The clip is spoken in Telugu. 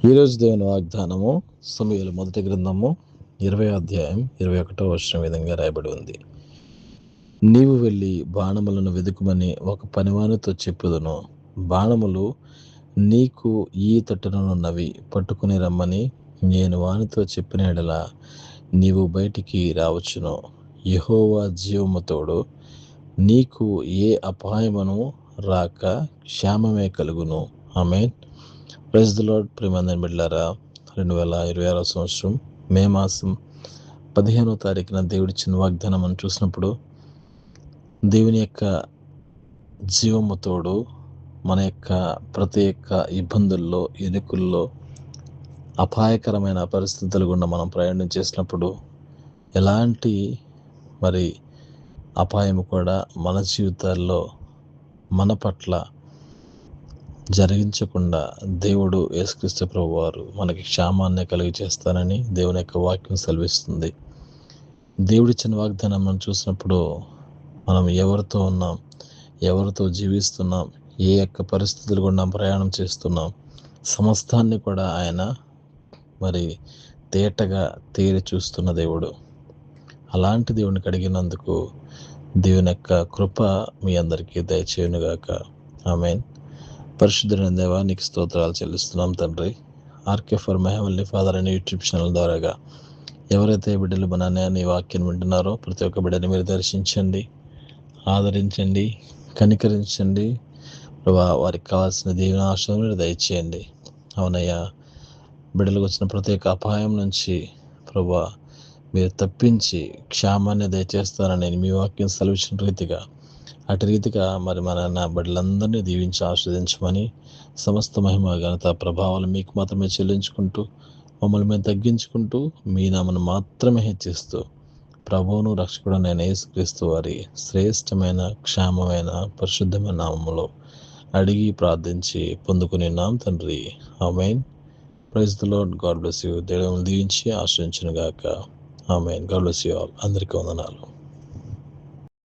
ఈరోజు దేవుని వాగ్దానము సమూయేలు మొదటి గ్రంథము 20వ అధ్యాయం 21వ వచనం విధంగా రాయబడి ఉంది. నీవు వెళ్ళి బాణములను వెదుకుమని ఒక పనివానితో చెప్పుదును. బాణములు నీకు ఈ తట్టుననున్నవి పట్టుకుని రమ్మని నేను వానితో చెప్పిన యెడల నీవు బయటికి రావచ్చును. యెహోవా జీవము తోడు, నీకు ఏ అపాయమును రాక క్షేమమే కలుగును. ఆమేన్. Praise the Lord. ప్రియమైన బిడ్డలారా, 2026 సంవత్సరం మే మాసం 15వ తారీఖున దేవుడిచ్చిన వాగ్దానం మనం చూసినప్పుడు, దేవుని యొక్క జీవము తోడు మన యొక్క ప్రతి ఒక్క ఇబ్బందుల్లో, ఇరుకుల్లో, అపాయకరమైన పరిస్థితులు గుండా మనం ప్రయాణం చేసినప్పుడు ఎలాంటి అపాయము కూడా మన జీవితాల్లో మన పట్ల జరిగించకుండా దేవుడు యేసుక్రీస్తు ప్రభువారు మనకి క్షేమాన్ని కలిగి చేస్తానని దేవుని యొక్క వాక్యం సెలవిస్తుంది. దేవుడిచ్చిన వాగ్దానం మనం చూసినప్పుడు మనం ఎవరితో ఉన్నాం, ఎవరితో జీవిస్తున్నాం, ఏ యొక్క పరిస్థితులు గుండా ప్రయాణం చేస్తున్నాం, సమస్తాన్ని కూడా ఆయన తేటగా తేరి చూస్తున్న దేవుడు. అలాంటి దేవుని అడిగినందుకు దేవుని యొక్క కృప మీ అందరికీ దయచేయునుగాక. ఆమేన్. పరిశుద్ధుడైన దేవా, నీకు స్తోత్రాలు చెల్లిస్తున్నాం తండ్రి. RK for my heavenly father అనే యూట్యూబ్ ఛానల్ ద్వారాగా ఎవరైతే బిడ్డలు నీ వాక్యం వింటున్నారో ప్రతి ఒక్క బిడ్డని మీరు దర్శించండి, ఆదరించండి, కనికరించండి ప్రభా. వారికి కావాల్సిన దీవెన ఆశీర్వాదం మీరు దయచేయండి. అవునయ్యా, బిడ్డలకు వచ్చిన ప్రతి ఒక్క అపాయం నుంచి ప్రభా మీరు తప్పించి క్షేమాన్ని దయచేస్తారని మీ వాక్యం సెలవిచ్చిన రీతిగా అటు రీతిగా మన బిడ్డలందరినీ దీవించి ఆస్వాదించమని, సమస్త మహిమ ఘనత ప్రభావాలు మీకు మాత్రమే చెల్లించుకుంటూ, మమ్మల్ని మేము తగ్గించుకుంటూ, మీ నామను మాత్రమే హెచ్చిస్తూ, ప్రభువును రక్షకుడైన యేసుక్రీస్తు వారి శ్రేష్టమైన, క్షేమమైన, పరిశుద్ధమైన నామములో అడిగి ప్రార్థించి పొందుకునిన్నాం తండ్రి. Amen. Praise the Lord. God bless you. దేవుని దీవించి ఆశ్రయించును గాక. Amen. God bless you all. అందరికీ వందనాలు.